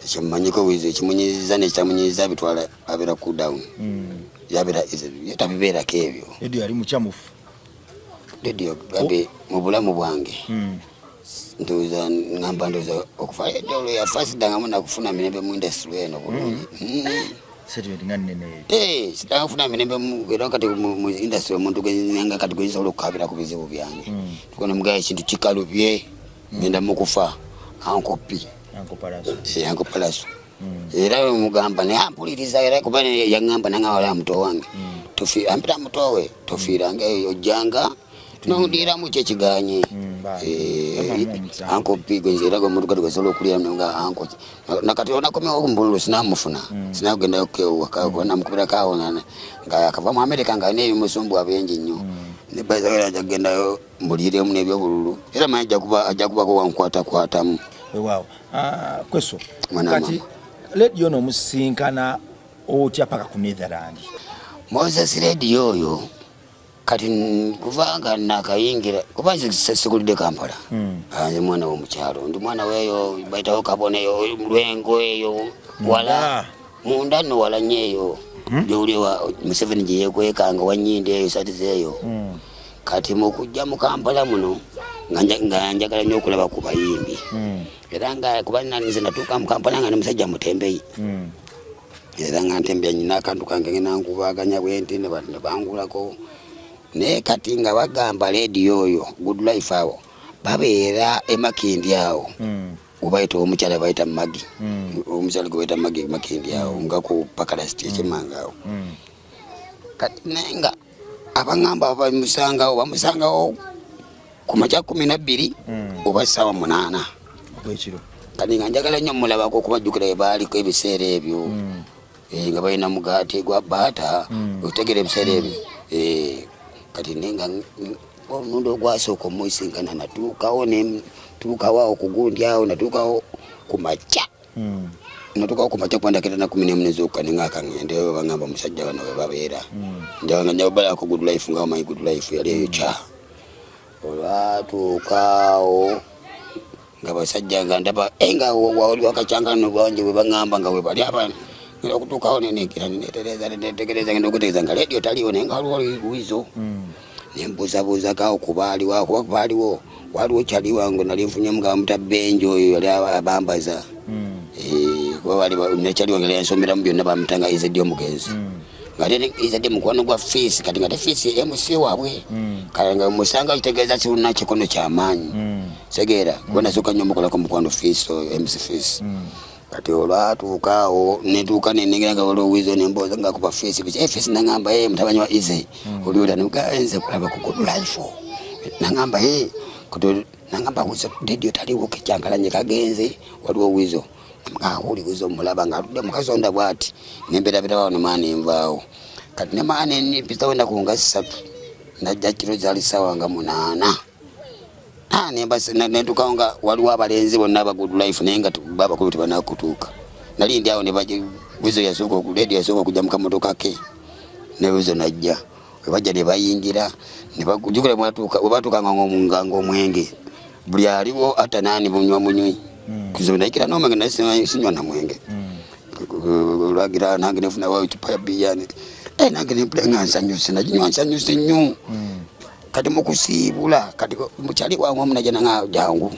kimanyiko wizo kimunyiza ne kyamunyiza bitwala abera cool down yabera yatabibera kebyo edio yali muchamufu edio gabe mu bulamu bwange ndoza ngamba ndoza okufa edio ya first danga na kufuna mirembe mu industry eno bulungi settlement nganene sitafuna mirembe mu kati mu industry omuntu gwenanga kati gwenza olukabira ku bizibu byange tukone mugaye ekintu kikalubye ngenda mukufa ankopi anko palaso era mugamba ne ampuliriza era kuba yangamba nanga wala muto wange tofi ampira mutowe tofira nge ojanga tunondira mu kyekiganye anko pigo nzira go mutu kati gwesola okulia nga anko nakati onakomya okumbulu sinamufuna sinagenda okewaka na mukubira kawo nga akava mu America nga ne musumbu abenji nnyo ne baza agenda mulire mu nebyo bululu era manja kuba ajakuba ko wankwatamu wow kweso kati radio no musinkana otya paka ku Netherland Moses Radio yo kati kuvanga nakayingira kubanze sekulide Kampala anje mwana wo mukyalo ndi mwana weyo baitaho kabone yo lwengo eyo wala mundano wala nyeyo joli wa Museveni je yekwekanga wanyinde eyo satizeyo kati mukujja mu Kampala muno njagala nnyo okulaba ku bayimbi era nga kubana nze natuka mu Kampala nga musajja mutembeyi era nga ntembya nyina akantu kange nangubaganya bwenti ne bangulako ne kati nga bagamba radio yo Good Life awo babeera Makindye awo ubaita omukyala baita Magi omukyala gwaita Magi Makindye awo nga ku Pakala State Manga awo kati nenga abangamba bamusangawo ku macha 12 oba sawa 8 kwekiro kati nga njagala nnyo mulabako kubajjukira baaliko ebiseera ebyo nga balina mugati gwa bata otegere ebiseera ebyo kati nenga omundo gwasooka omwisinkana natuukawo tuukawo okugundyawo natuukawo ku macha natuukawo ku macha kwandakira na 14 ez'okka nenga akangende bangamba musajja bano we babeera njagala njabalako Good Life nga omanyi Good Life yali eyo kya olwatuukaawo nga basajja nga ndaba enga wali wakachangano gwanje we bangamba nga we bali abana ngira okutuukawo nenegereza ngenda okutegeeza nga radio taliwo naye nga waliwo wizo nembuzabuza kawo kubaaliwo waliwo kyali wange nali nfunye mugaba mutabenjo oyo yali abambaza kuba wali nekyali wange yansomera mu byonna bamutanga izadde omugenzi ngate izadde mukwano gwa fees kati ngate fees MC waabwe kanga musanga kitegeeza kiruna kikono ky'amaanyi segeera kuba nasooka nnyo mukolako mukwano fees MC fees kati olwatuukaawo netuuka nenengera nga waliwo wizo nemboza nga kuba fees fees nangamba mutabanyi wa ize oliwera nze kulaba ku Good Life nangamba nangamba wizo radio taliwo kekyankalanye kagenze waliwo wizo uli wizo mulaba nga atudde mukazonda bwati nembeerabera wano maani envaawo kati ne maani nipita wenda kunga 3 najja kiro zaali ssaawa nga 8 netuukawo nga waliwo abalenzi bonna aba Good Life naye nga babakulu tebanakutuuka nali ndi awo wizo radio yasooka okujja mukamotoka ke ne wizo najja webajja ne bayingira nebajukira webatuukanga ng'omwenge buli aliwo ata nani bunywa munywi kuzo naikira nomenge nasinywa na mwenge lwagira nange nefuna wawo chupa ya biyani nange nempula nga nsanyuse najinywa nsanyuse nnyo kati mukusiibula kati mukyali wange omunaja nanga jangu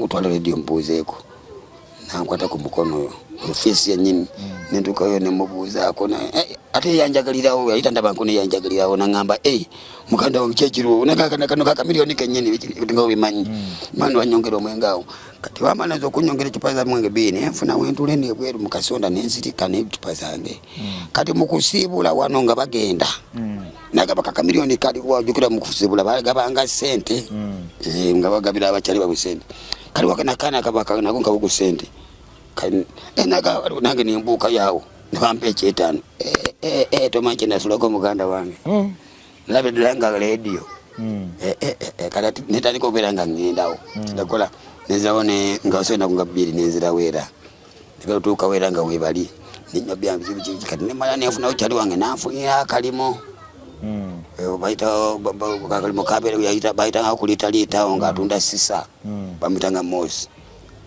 twala radio mbuuzeeko nankwata ku mukono oyo ofisi yennyini nentuukayo nemubuuzaako ate yanjagalirawo yali tandabako neyanjagalirawo nangamba mukanda wange kyekiriwo kano kakamiliyoni kennyini nga obimanyi mani wanyongera omwenge awo kati wamalaza okunyongera ecupa za mwenge bbiri nenfuna wentule nebweru mukasonda nensirika necupa zange kati mukusiibula wano nga bagenda nagaba kakamiliyoni kali wajukira mukusiibula bagabanga sente nga bagabira abakyali babwe sente kali wakanakana kabaka nako nkabuku sente nange nembuuka yawo nebampa ekyetaano tomanyi nasulako muganda wange labedera nga radio kati netandika okubeera nga ngendawo kidakola nezawo nga osenda kunga 2 nenzirawo era nekatuukawo era nga webali nenywa byange kati nemala nenfunawo kyali wange nanfunira akalimo akalimo kabeera bayitanga kulitaliitawo ngaatunda sisa bamutanga mosi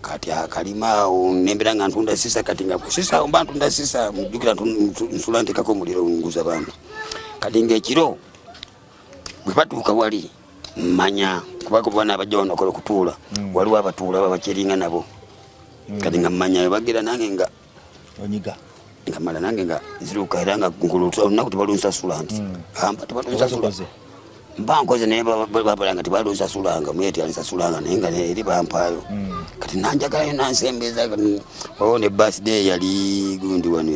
kati akalima awo nembera nga ntunda sisa kati nga kusisa omba ntunda sisa mujukira nsula ntekako omuliro nguza bantu kati ng'ekiro bwe batuuka wali mmanya kubanga bwana abajja wano okola okutuula waliwo abatuula babakyeringa nabo kati nga mmanya webagira nange nga onyiga nga mala nange nga nziruka era nga olunaku tebalunsasula nti tebalunsasula mba nkoze naye babalanga tebalusasulanga mweti alisasulanga naye nga eri bampaayo kati nanjagalayo nansembeza wawo ne birthday yali gundi wano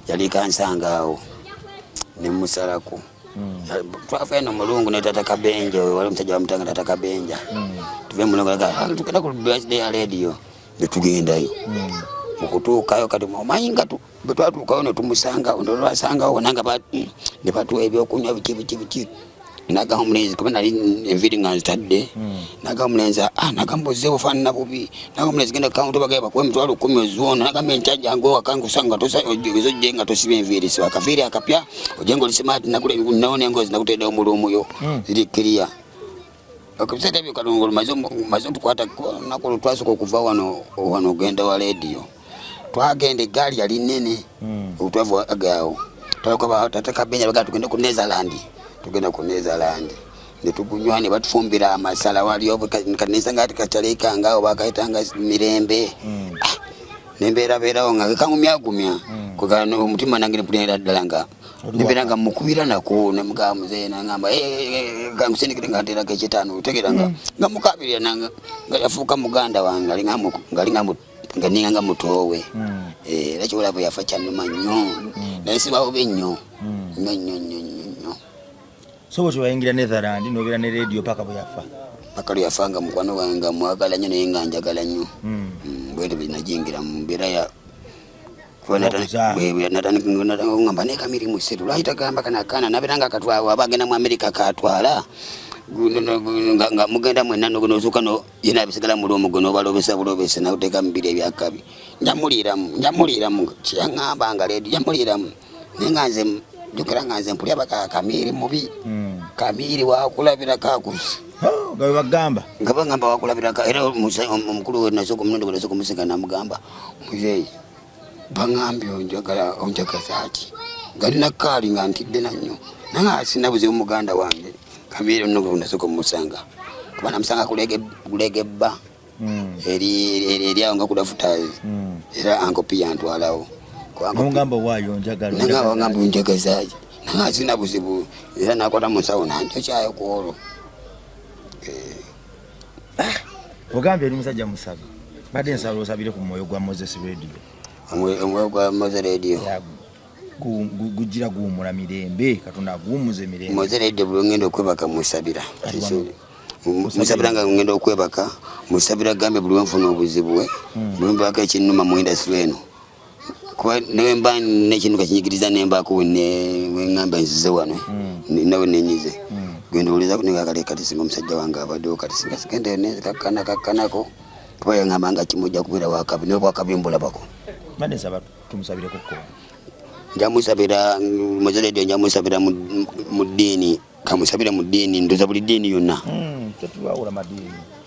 yali kansanga awo nemusalako twafena mulungu ne tata Kabenja wali omusajja bamutanga tata Kabenja tuve mulungu tugenda ku birthday ya radio netugendayo mukutuukayo kati omayinga bwe twatuukayo netumusanga ndolwasangawo nanga ne batuwa ebyokunywa biki naga omulenzi kuba nali enviri nga nzitadde naga omulenzi nagamba ozze bufaanana bubi naga omulenzi genda kaunti bagaya bakuwa emitwalo 10 oziwona nagamba enkyaja ngaowakankusanga ozojje nga tosiba enviri siba akaviiri akapya ojje nga olisimaati nawona engozi nakutedde omulumuyo ziri kiriya okubiseera ebyo kalongolo maze otukwata naku twasooka okuva wano ogenda wa radio twagenda eggaali yali nnene otwava agaawo twakaba tata Kabenja bagaa tugende ku tugenda ku Netherland netugunywa ne batufumbira amasala waliyo kanisa ngati kachaleka awo bakaitanga mirembe nembeerabeerawo nga kangumyagumya kugano omutima nange nepulira ddala nga nembeera nga mukubira nako nemugaba muzeeyi nangamba kangusindikire nga nteerako ekyetaano otegeera nga mukabirira nga yafuuka muganda wange nga ninga mutoowe era kiwolabo yafa kyannuma nnyo naye sibawo bennyo nnyo so bwe wayingira Netherland nobeera ne radio paka bwe yafa yafanga mukwano wange nga mwagala nnyo naye nga njagala nnyo bwete binajingira mu mbeera ya natandikangamba naye kamirimu setu lwahita gamba kanakana nabeera nga akatwala abagenda mu America katwala nga mugenda mwenna nozuuka yena abisigala mulwomu gwe nobalobesa bulobese nawuteeka mubiri ebyakabi njamuliramu kyaŋŋamba nga radio njamuliramu naye nga nze jukira nga nze mpulya Kamiri mubi Kamiri wakulabira kakusi nga bagamba nga bagamba wakulabira era omukulu we nasooka omunondo gwe nasooka omusinga namugamba muzeeyi bangambye onjagaza ki galina kali nga ntidde nanyo nanga sinabuze umuganda wange kamiro nno nasoko musanga kubana musanga kulege bba eri awo nga kudafuta era ankopi yantwalawo ngamba wayo njagalo nanga ngamba njagazaje nanga sinabuze bu era nakwata musawo nanjo kyayo kuolo ogambye eri musajja musaga badde nsalo osabire ku moyo gwa Moses Radio omwoyo gwa Moses Radio gujira guumula mirembe katonda guumuze mirembe Moses Radio bulongendo okwebaka musabira musabira nga ngendo okwebaka musabira gambe buli wenfuna obuzibu we bwembaka ekinuma mu industry eno kuba nemba nekintu kakinyigiriza nemba ku ngamba nzize wano nawe nenyize gendo uliza kuninga kale kati singa musajja wange abadde kati singa sigende ne kakkanako kuba yangamba nga kimujja kubira wakabi ne wakabimbula bako mane saba tumusabire kokko njamusabira muzeredio njamusabira mu dini kamusabira mu dini ndoza buli dini yonna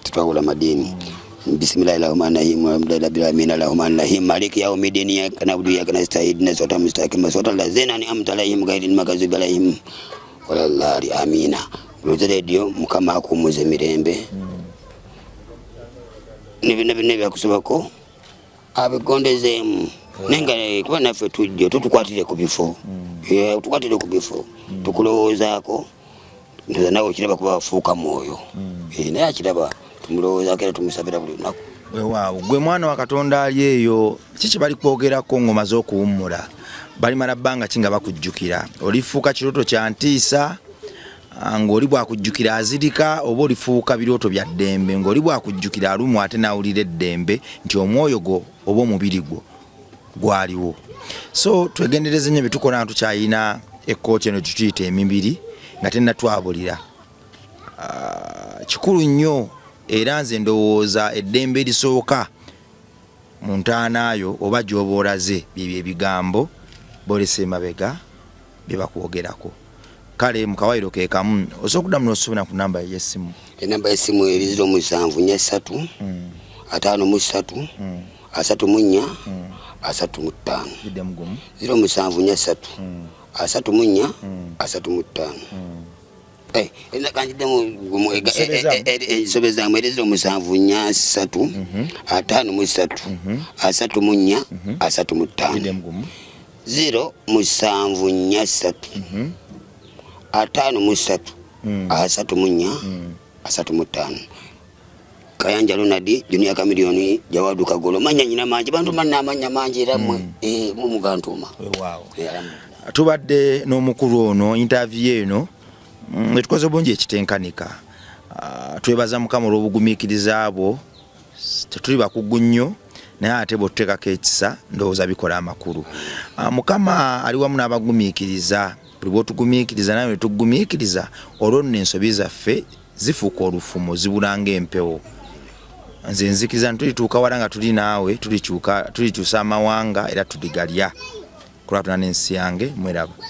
tutwawula madini bismillahirrahmanirrahim rabbil alamin arrahmanirrahim maliki yawmiddin iyyaka na'budu wa iyyaka nasta'in siratal mustaqim siratal ladzina an'amta alaihim ghayril maghdubi alaihim walallahi amina muzeredio mukama akumuze mirembe nebe byakusubako abigondezemu nenga kuba naffe tujje tutukwatire ku bifo tukwatire ku bifo tukulowoozaako ndoza nawe okiraba kuba wafuuka mwoyo naye akiraba tumulowoozaako era tumusabira buli lunaku waawo gwe mwana wa Katonda ali eyo kiki bali kwogerako ngoma z'okuwummula balimala bbanga ki nga bakujjukira olifuuka kirooto kya ntiisa ng'oli bwakujjukira azirika oba olifuuka birooto bya ddembe ng'oli bwakujjukira alumu ate nawulira eddembe nti omwoyo gwo oba omubiri gwo gwaliwo. So twegendereze nnyo bitukola tukyayina ekkooti eno tutuyita emibiri nga tennatwabulira kikulu nnyo era nze ndowooza eddembe erisooka mu ntaanaayo oba gy'oba olaze byebyo ebigambo bolesa emabega bye bakwogerako. Kale mu kawairo ke kamu osokuddamu n'osubira ku namba y'essimu. Enamba y'essimu eri 0743 53 34 35 Bidde mugumu 0743 34 35 ena kanjide mu sobeza mu eri 0743 53 34 35 bidde mugumu 0743 35 Kayanja Lunadi Junior Chameleone Jawadu Kagolo manya nyina manji bantu manna manya manji ramwe mu mugantuma. Wow. Tubadde n'omukulu ono interview eno etukoze bungi ekitenkanika twebaza mukama olw'obugumiikiriza abo tetuli bakugu nnyo naye ate bw'otuteekako ekisa ndowooza bikola amakulu. Mukama ali wamu n'abagumiikiriza buli bw'otugumiikiriza naye netugumiikiriza olwo nno ensobi zaffe zifuuka olufumo zibulanga empewo. Nze nzikiriza tulituuka wala nga tuli naawe tulikyusa amawanga era tuligalya kulwatuna n'ensi yange mweraba.